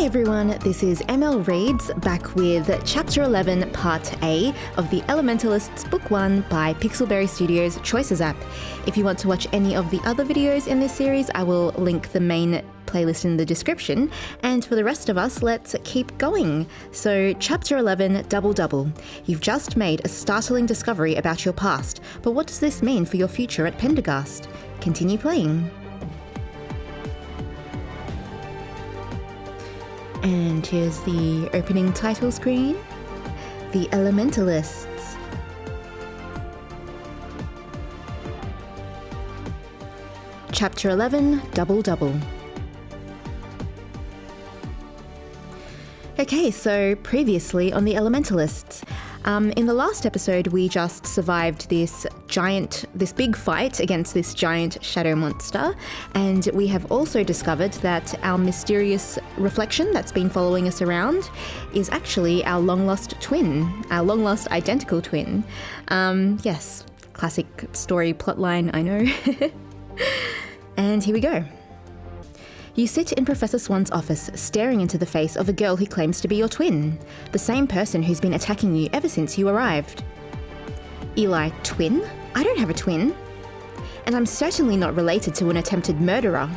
everyone, this is ML Reads back with Chapter 11 Part A of the Elementalists Book 1 by Pixelberry Studios Choices app. If you want to watch any of the other videos in this series, I will link the main playlist in the description, and for the rest of us, let's keep going. So, Chapter 11, Double Double. You've just made a startling discovery about your past, but what does this mean for your future at Penderghast? Continue playing. And here's the opening title screen. The Elementalists. Chapter 11, Double Double. Okay, so previously on the Elementalists. In the last episode, we just survived this big fight against this giant shadow monster, and we have also discovered that our mysterious reflection that's been following us around is actually our long-lost twin, our long-lost identical twin. Yes, classic story plotline, I know. And here we go. You sit in Professor Swan's office, staring into the face of a girl who claims to be your twin, the same person who's been attacking you ever since you arrived. Eli, twin? I don't have a twin. And I'm certainly not related to an attempted murderer.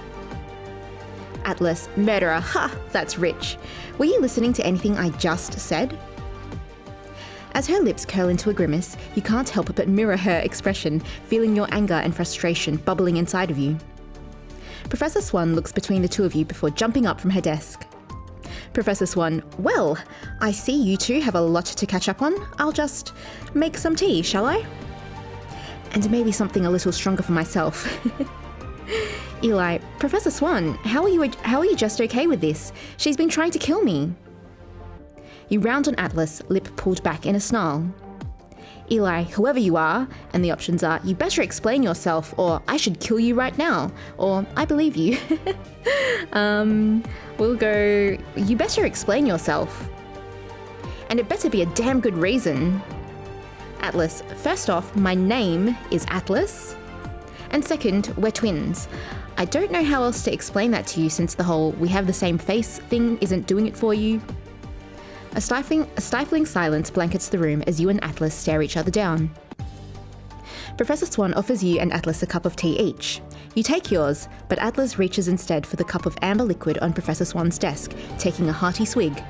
Atlas, murderer, ha, that's rich. Were you listening to anything I just said? As her lips curl into a grimace, you can't help but mirror her expression, feeling your anger and frustration bubbling inside of you. Professor Swan looks between the two of you before jumping up from her desk. Professor Swan, well, I see you two have a lot to catch up on. I'll just make some tea, shall I? And maybe something a little stronger for myself. Eli, Professor Swan, how are you just okay with this? She's been trying to kill me. You round on Atlas, lip pulled back in a snarl. Eli, whoever you are, and the options are, you better explain yourself, or I should kill you right now, or I believe you. We'll go, you better explain yourself. And it better be a damn good reason. Atlas, first off, my name is Atlas. And second, we're twins. I don't know how else to explain that to you since the whole we have the same face thing isn't doing it for you. A stifling silence blankets the room as you and Atlas stare each other down. Professor Swan offers you and Atlas a cup of tea each. You take yours, but Atlas reaches instead for the cup of amber liquid on Professor Swan's desk, taking a hearty swig.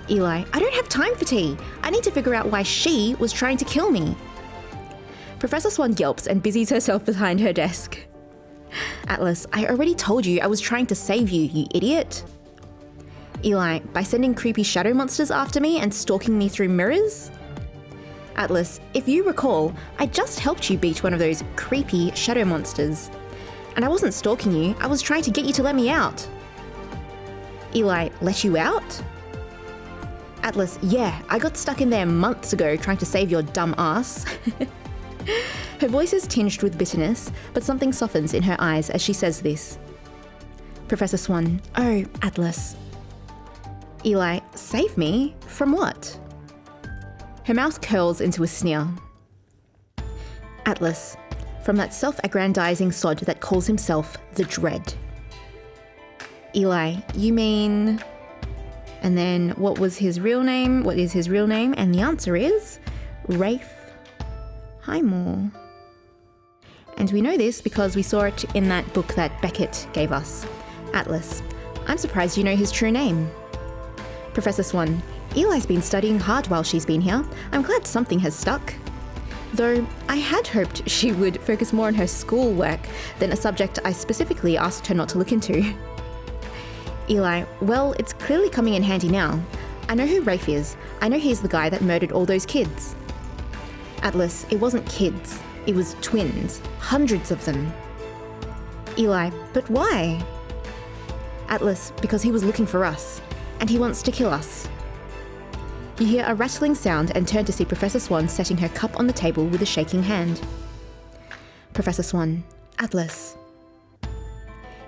Eli, I don't have time for tea. I need to figure out why she was trying to kill me. Professor Swan yelps and busies herself behind her desk. Atlas, I already told you I was trying to save you, you idiot. Eli, by sending creepy shadow monsters after me and stalking me through mirrors? Atlas, if you recall, I just helped you beat one of those creepy shadow monsters. And I wasn't stalking you, I was trying to get you to let me out. Eli, let you out? Atlas, yeah, I got stuck in there months ago trying to save your dumb ass. Her voice is tinged with bitterness, but something softens in her eyes as she says this. Professor Swan, oh, Atlas. Eli, save me? From what? Her mouth curls into a sneer. Atlas, from that self-aggrandizing sod that calls himself the Dread. Eli, you mean... And then what was his real name? What is his real name? And the answer is Rafe Highmore. And we know this because we saw it in that book that Beckett gave us. Atlas, I'm surprised you know his true name. Professor Swan, Eli's been studying hard while she's been here. I'm glad something has stuck. Though I had hoped she would focus more on her schoolwork than a subject I specifically asked her not to look into. Eli, well, it's clearly coming in handy now. I know who Rafe is. I know he's the guy that murdered all those kids. Atlas, it wasn't kids. It was twins. Hundreds of them. Eli, but why? Atlas, because he was looking for us. And he wants to kill us. You hear a rattling sound and turn to see Professor Swan setting her cup on the table with a shaking hand. Professor Swan, Atlas.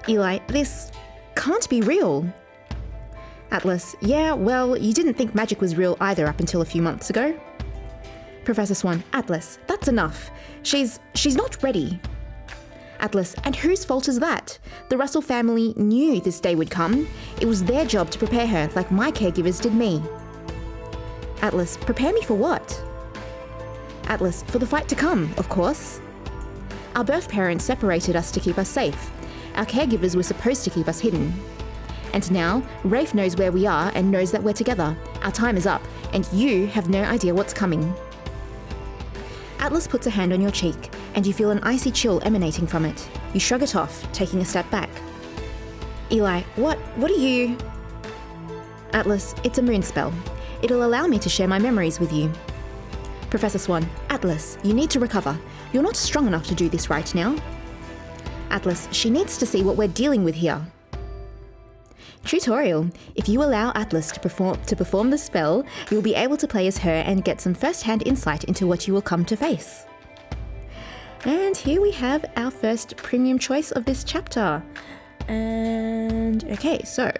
Eli, this can't be real. Atlas, yeah, well, you didn't think magic was real either up until a few months ago. Professor Swan, Atlas, that's enough. She's not ready. Atlas, and whose fault is that? The Russell family knew this day would come. It was their job to prepare her, like my caregivers did me. Atlas, prepare me for what? Atlas, for the fight to come, of course. Our birth parents separated us to keep us safe. Our caregivers were supposed to keep us hidden. And now, Rafe knows where we are and knows that we're together. Our time is up, and you have no idea what's coming. Atlas puts a hand on your cheek, and you feel an icy chill emanating from it. You shrug it off, taking a step back. Eli, what are you? Atlas, it's a moon spell. It'll allow me to share my memories with you. Professor Swan, Atlas, you need to recover. You're not strong enough to do this right now. Atlas, she needs to see what we're dealing with here. Tutorial. If you allow Atlas to perform the spell, you'll be able to play as her and get some first-hand insight into what you will come to face. And here we have our first premium choice of this chapter. And okay, so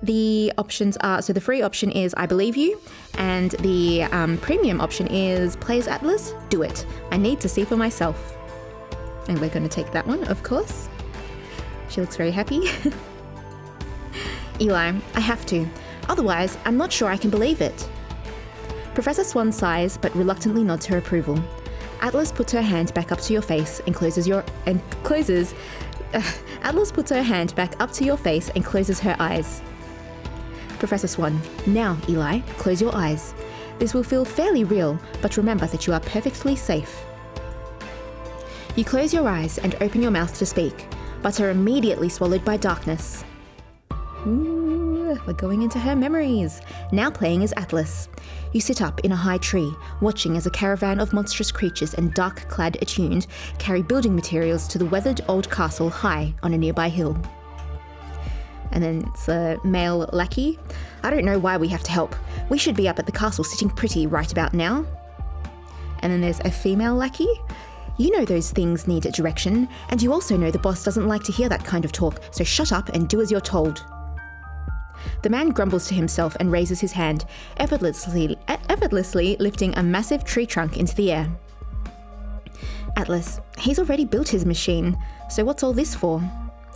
the options are, so the free option is I believe you, and the premium option is play as Atlas, do it. I need to see for myself. And we're going to take that one, of course. She looks very happy. Eli, I have to. Otherwise, I'm not sure I can believe it. Professor Swan sighs, but reluctantly nods her approval. Atlas puts her hand back up to your face and Atlas puts her hand back up to your face and closes her eyes. Professor Swan, now, Eli, close your eyes. This will feel fairly real, but remember that you are perfectly safe. You close your eyes and open your mouth to speak, but are immediately swallowed by darkness. Ooh, we're going into her memories. Now playing as Atlas. You sit up in a high tree, watching as a caravan of monstrous creatures and dark-clad attuned carry building materials to the weathered old castle high on a nearby hill. And then it's a male lackey. I don't know why we have to help. We should be up at the castle sitting pretty right about now. And then there's a female lackey. You know those things need direction, and you also know the boss doesn't like to hear that kind of talk, so shut up and do as you're told. The man grumbles to himself and raises his hand, effortlessly lifting a massive tree trunk into the air. Atlas, he's already built his machine, so what's all this for?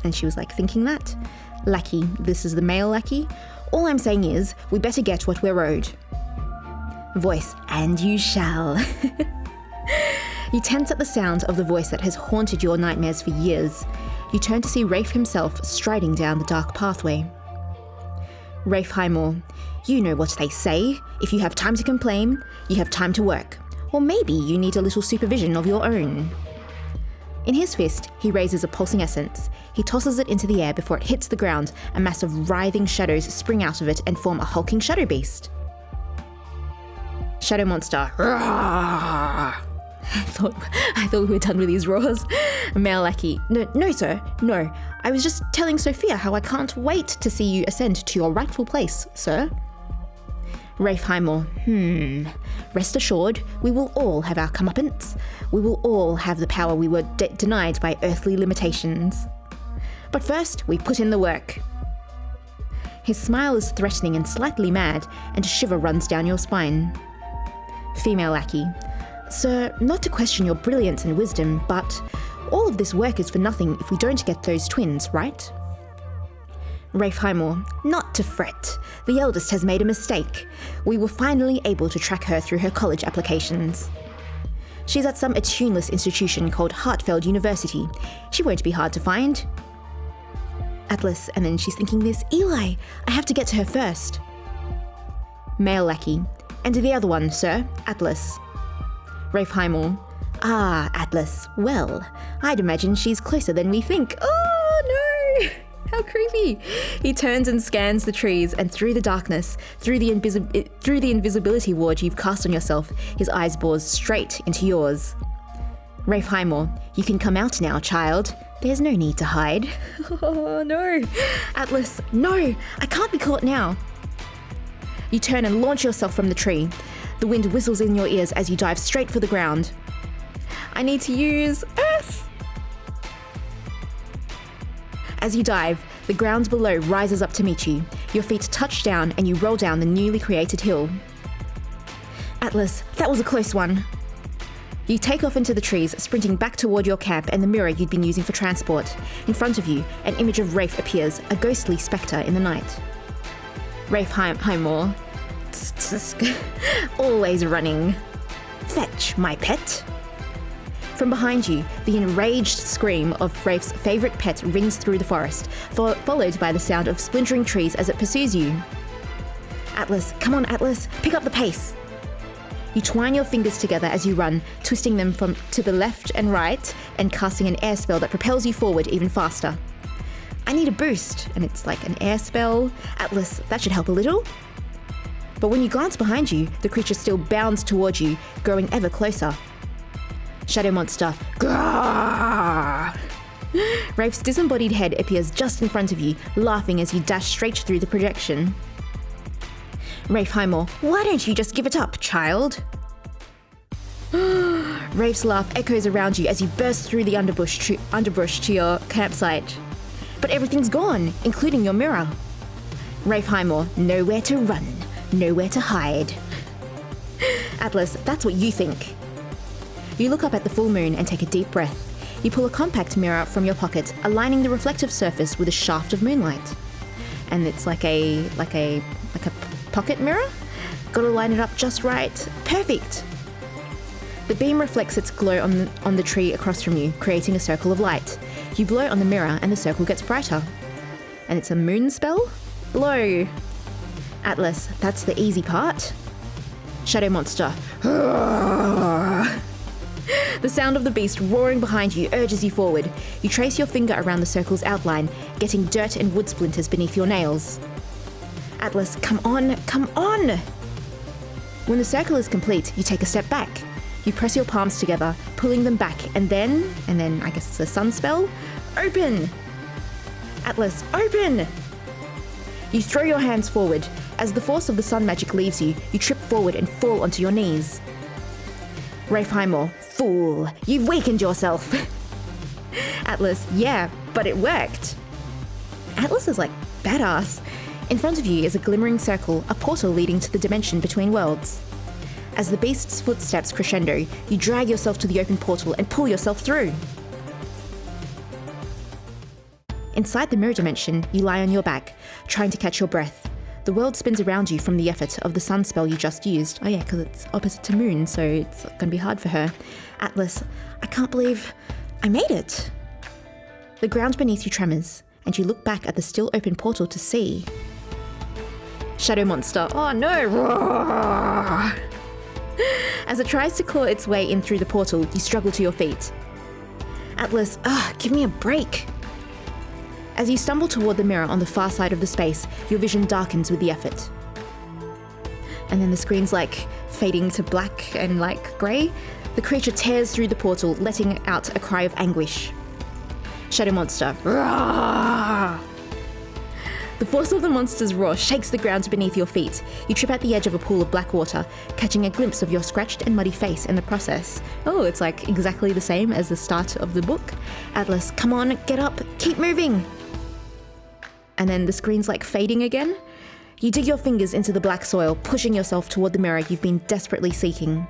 And she was like thinking that. Lackey, this is the male lackey. All I'm saying is, we better get what we're owed. Voice, and you shall. You tense at the sound of the voice that has haunted your nightmares for years. You turn to see Rafe himself striding down the dark pathway. Rafe Highmore, you know what they say. If you have time to complain, you have time to work. Or maybe you need a little supervision of your own. In his fist, he raises a pulsing essence. He tosses it into the air before it hits the ground. A mass of writhing shadows spring out of it and form a hulking shadow beast. Shadow monster. I thought we were done with these roars. Male lackey. No, sir. No. I was just telling Sophia how I can't wait to see you ascend to your rightful place, sir. Rafe Highmore. Rest assured, we will all have our comeuppance. We will all have the power we were denied by earthly limitations. But first, we put in the work. His smile is threatening and slightly mad, and a shiver runs down your spine. Female lackey. Sir, not to question your brilliance and wisdom, but all of this work is for nothing if we don't get those twins, right? Rafe Highmore, not to fret. The eldest has made a mistake. We were finally able to track her through her college applications. She's at some attuneless institution called Hartfeld University. She won't be hard to find. Atlas, and then she's thinking this, Eli, I have to get to her first. Male lackey, and the other one, sir, Atlas. Rafe Highmore, Atlas, well, I'd imagine she's closer than we think. Oh no! How creepy! He turns and scans the trees, and through the darkness, through the invisibility ward you've cast on yourself, his eyes bores straight into yours. Rafe Highmore, you can come out now, child. There's no need to hide. Oh no! Atlas, no! I can't be caught now! You turn and launch yourself from the tree. The wind whistles in your ears as you dive straight for the ground. I need to use Earth! As you dive, the ground below rises up to meet you. Your feet touch down and you roll down the newly created hill. Atlas, that was a close one. You take off into the trees, sprinting back toward your camp and the mirror you'd been using for transport. In front of you, an image of Rafe appears, a ghostly spectre in the night. Rafe Highmore. Always running. Fetch, my pet. From behind you, the enraged scream of Rafe's favourite pet rings through the forest, followed by the sound of splintering trees as it pursues you. Atlas, come on Atlas, pick up the pace. You twine your fingers together as you run, twisting them from to the left and right and casting an air spell that propels you forward even faster. I need a boost, and it's like an air spell. Atlas, that should help a little. But when you glance behind you, the creature still bounds towards you, growing ever closer. Shadow monster. Grrr! Rafe's disembodied head appears just in front of you, laughing as you dash straight through the projection. Rafe Highmore, why don't you just give it up, child? Rafe's laugh echoes around you as you burst through the underbrush to your campsite. But everything's gone, including your mirror. Rafe Highmore, nowhere to run, nowhere to hide. Atlas, that's what you think. You look up at the full moon and take a deep breath. You pull a compact mirror from your pocket, aligning the reflective surface with a shaft of moonlight. And it's like a pocket mirror? Gotta line it up just right. Perfect! The beam reflects its glow on the tree across from you, creating a circle of light. You blow on the mirror and the circle gets brighter. And it's a moon spell? Blow! Atlas, that's the easy part. Shadow monster. The sound of the beast roaring behind you urges you forward. You trace your finger around the circle's outline, getting dirt and wood splinters beneath your nails. Atlas, come on, come on! When the circle is complete, you take a step back. You press your palms together, pulling them back, and then I guess it's a sun spell, open! Atlas, open! You throw your hands forward. As the force of the sun magic leaves you, you trip forward and fall onto your knees. Rafe Highmore, fool, you've weakened yourself. Atlas, yeah, but it worked. Atlas is like badass. In front of you is a glimmering circle, a portal leading to the dimension between worlds. As the beast's footsteps crescendo, you drag yourself to the open portal and pull yourself through. Inside the mirror dimension, you lie on your back, trying to catch your breath. The world spins around you from the effort of the sun spell you just used. Oh yeah, because it's opposite to moon, so it's going to be hard for her. Atlas, I can't believe I made it. The ground beneath you tremors, and you look back at the still open portal to see... Shadow monster, oh no! Roar! As it tries to claw its way in through the portal, you struggle to your feet. Atlas, give me a break. As you stumble toward the mirror on the far side of the space, your vision darkens with the effort. And then the screen's like fading to black and like grey. The creature tears through the portal, letting out a cry of anguish. Shadow monster, roar! The force of the monster's roar shakes the ground beneath your feet. You trip at the edge of a pool of black water, catching a glimpse of your scratched and muddy face in the process. Oh, it's like exactly the same as the start of the book. Atlas, come on, get up, keep moving! And then the screen's like fading again. You dig your fingers into the black soil, pushing yourself toward the mirror you've been desperately seeking.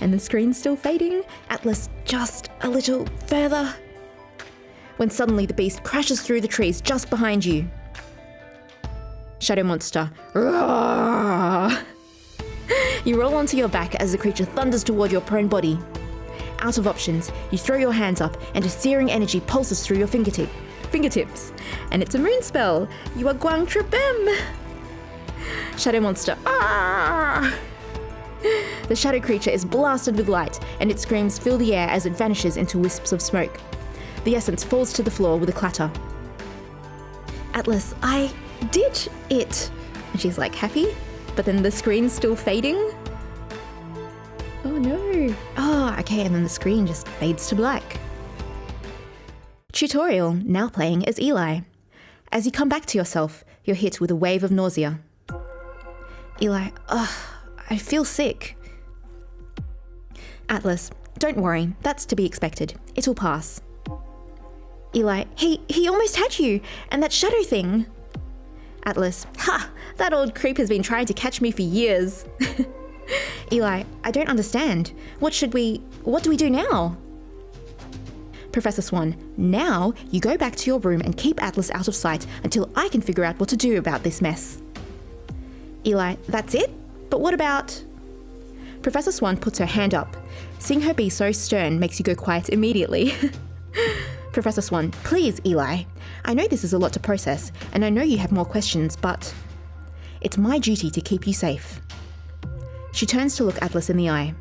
And the screen's still fading. Atlas, just a little further. When suddenly the beast crashes through the trees just behind you. Shadow monster. Roar! You roll onto your back as the creature thunders toward your prone body. Out of options, you throw your hands up and a searing energy pulses through your fingertips. And it's a moon spell. You are Guang Tribem. Shadow monster. Ah! The shadow creature is blasted with light, and its screams fill the air as it vanishes into wisps of smoke. The essence falls to the floor with a clatter. Atlas, I did it. And she's like happy, but then the screen's still fading. Oh no. Oh, okay, and then the screen just fades to black. Tutorial, now playing as Eli. As you come back to yourself, you're hit with a wave of nausea. Eli, I feel sick. Atlas, don't worry, that's to be expected. It'll pass. Eli, he almost had you, and that shadow thing. Atlas, ha, that old creep has been trying to catch me for years. Eli, I don't understand. What do we do now? Professor Swan, now you go back to your room and keep Atlas out of sight until I can figure out what to do about this mess. Eli, that's it? But what about... Professor Swan puts her hand up. Seeing her be so stern makes you go quiet immediately. Professor Swan, please, Eli. I know this is a lot to process, and I know you have more questions, but it's my duty to keep you safe. She turns to look Atlas in the eye.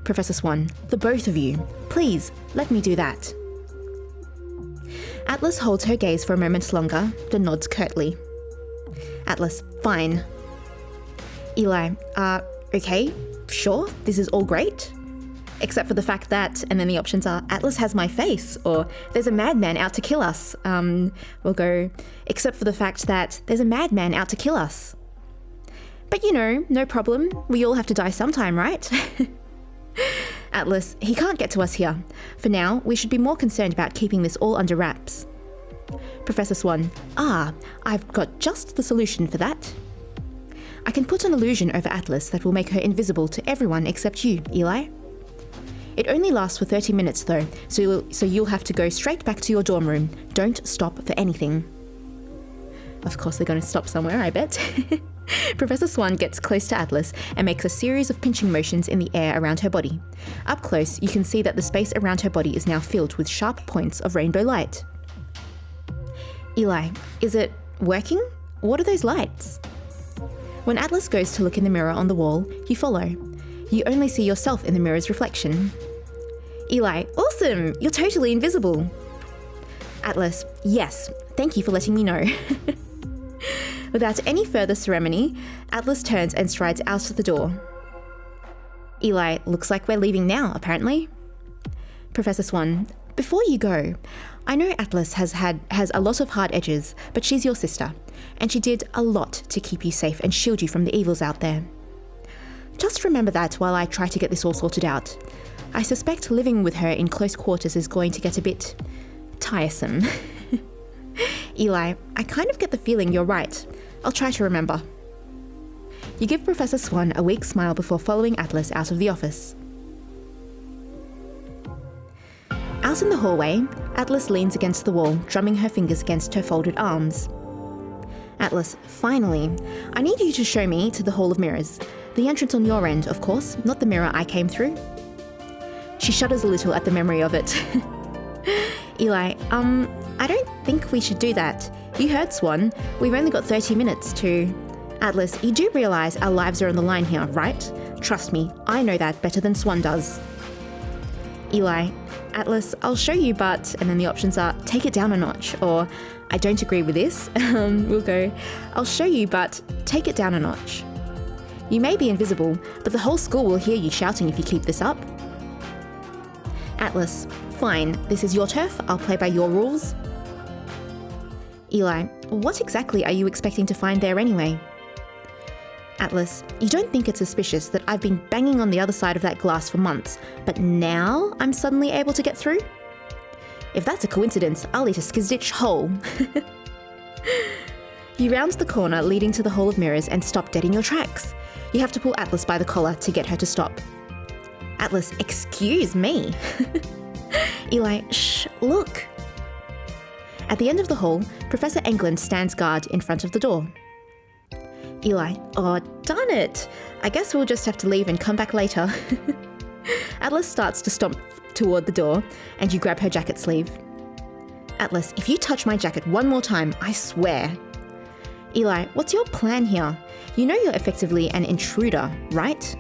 Professor Swan, the both of you, please, let me do that. Atlas holds her gaze for a moment longer, then nods curtly. Atlas, fine. Eli, okay, sure, this is all great. Except for the fact that, and then the options are, Atlas has my face, or there's a madman out to kill us. We'll go, except for the fact that there's a madman out to kill us. But you know, no problem. We all have to die sometime, right? Atlas, he can't get to us here. For now, we should be more concerned about keeping this all under wraps. Professor Swan, I've got just the solution for that. I can put an illusion over Atlas that will make her invisible to everyone except you, Eli. It only lasts for 30 minutes though, so you'll have to go straight back to your dorm room. Don't stop for anything. Of course they're going to stop somewhere, I bet. Professor Swan gets close to Atlas and makes a series of pinching motions in the air around her body. Up close, you can see that the space around her body is now filled with sharp points of rainbow light. Eli, is it working? What are those lights? When Atlas goes to look in the mirror on the wall, you follow. You only see yourself in the mirror's reflection. Eli, awesome! You're totally invisible. Atlas, yes, thank you for letting me know. Without any further ceremony, Atlas turns and strides out of the door. Eli, looks like we're leaving now, apparently. Professor Swan, before you go, I know Atlas has a lot of hard edges, but she's your sister, and she did a lot to keep you safe and shield you from the evils out there. Just remember that while I try to get this all sorted out. I suspect living with her in close quarters is going to get a bit tiresome. Eli, I kind of get the feeling you're right. I'll try to remember. You give Professor Swan a weak smile before following Atlas out of the office. Out in the hallway, Atlas leans against the wall, drumming her fingers against her folded arms. Atlas, finally, I need you to show me to the Hall of Mirrors. The entrance on your end, of course, not the mirror I came through. She shudders a little at the memory of it. Eli, I don't think we should do that. You heard Swan. We've only got 30 minutes to... Atlas, you do realise our lives are on the line here, right? Trust me, I know that better than Swan does. Eli, Atlas, I'll show you, but... And then the options are, take it down a notch, or I don't agree with this. We'll go, I'll show you, but take it down a notch. You may be invisible, but the whole school will hear you shouting if you keep this up. Atlas, fine, this is your turf, I'll play by your rules. Eli, what exactly are you expecting to find there anyway? Atlas, you don't think it's suspicious that I've been banging on the other side of that glass for months, but now I'm suddenly able to get through? If that's a coincidence, I'll eat a skizditch whole. You round the corner leading to the Hall of Mirrors and stop dead in your tracks. You have to pull Atlas by the collar to get her to stop. Atlas, excuse me. Eli, shh, look. At the end of the hall, Professor England stands guard in front of the door. Eli, oh, darn it. I guess we'll just have to leave and come back later. Atlas starts to stomp toward the door, and you grab her jacket sleeve. Atlas, if you touch my jacket one more time, I swear. Eli, what's your plan here? You know you're effectively an intruder, right?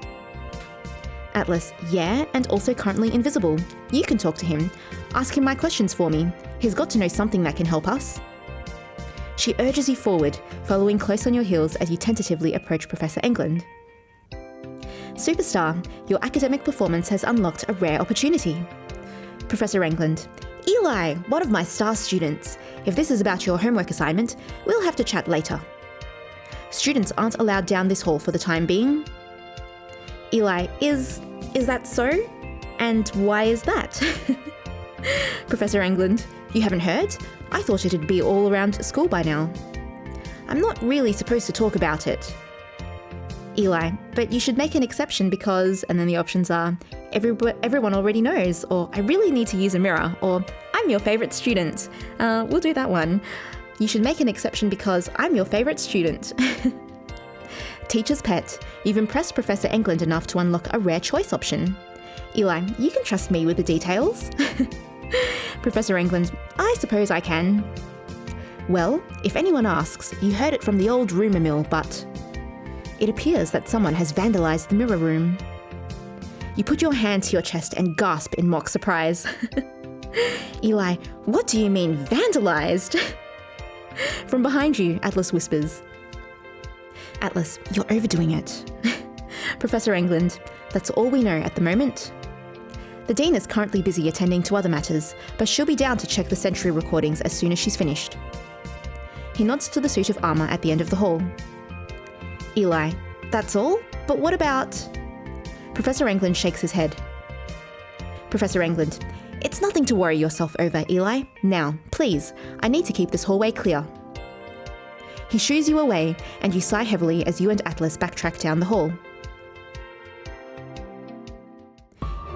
Atlas, yeah, and also currently invisible. You can talk to him. Ask him my questions for me. He's got to know something that can help us. She urges you forward, following close on your heels as you tentatively approach Professor England. Superstar, your academic performance has unlocked a rare opportunity. Professor England, Eli, one of my star students. If this is about your homework assignment, we'll have to chat later. Students aren't allowed down this hall for the time being. Eli, is that so? And why is that? Professor England, you haven't heard? I thought it'd be all around school by now. I'm not really supposed to talk about it. Eli, but you should make an exception because, and then the options are, everyone already knows, or I really need to use a mirror, or I'm your favourite student. We'll do that one. You should make an exception because I'm your favourite student. Teacher's pet. You've impressed Professor England enough to unlock a rare choice option. Eli, you can trust me with the details. Professor England, I suppose I can. Well, if anyone asks, you heard it from the old rumour mill, but it appears that someone has vandalised the mirror room. You put your hand to your chest and gasp in mock surprise. Eli, what do you mean vandalised? From behind you, Atlas whispers. Atlas, you're overdoing it. Professor England, that's all we know at the moment. The Dean is currently busy attending to other matters, but she'll be down to check the Sentry recordings as soon as she's finished. He nods to the suit of armour at the end of the hall. Eli, that's all? But what about... Professor England shakes his head. Professor England, it's nothing to worry yourself over, Eli. Now, please, I need to keep this hallway clear. He shoos you away, and you sigh heavily as you and Atlas backtrack down the hall.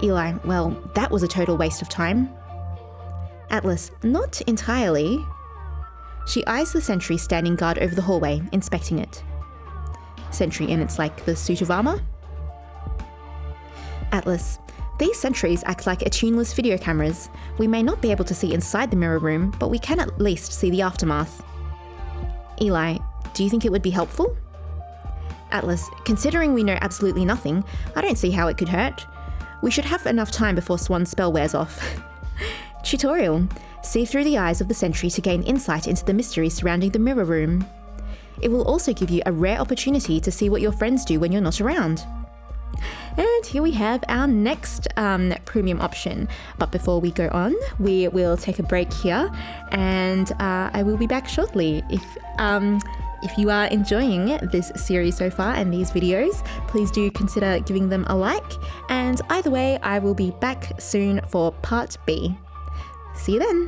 Eli, well, that was a total waste of time. Atlas, not entirely. She eyes the sentry standing guard over the hallway, inspecting it. Sentry in its like the suit of armour? Atlas, these sentries act like attuneless video cameras. We may not be able to see inside the mirror room, but we can at least see the aftermath. Eli, do you think it would be helpful? Atlas, considering we know absolutely nothing, I don't see how it could hurt. We should have enough time before Swan's spell wears off. Tutorial. See through the eyes of the sentry to gain insight into the mystery surrounding the mirror room. It will also give you a rare opportunity to see what your friends do when you're not around. And here we have our next premium option. But before we go on, we will take a break here, and I will be back shortly. If you are enjoying this series so far and these videos, please do consider giving them a like. And either way, I will be back soon for part B. See you then.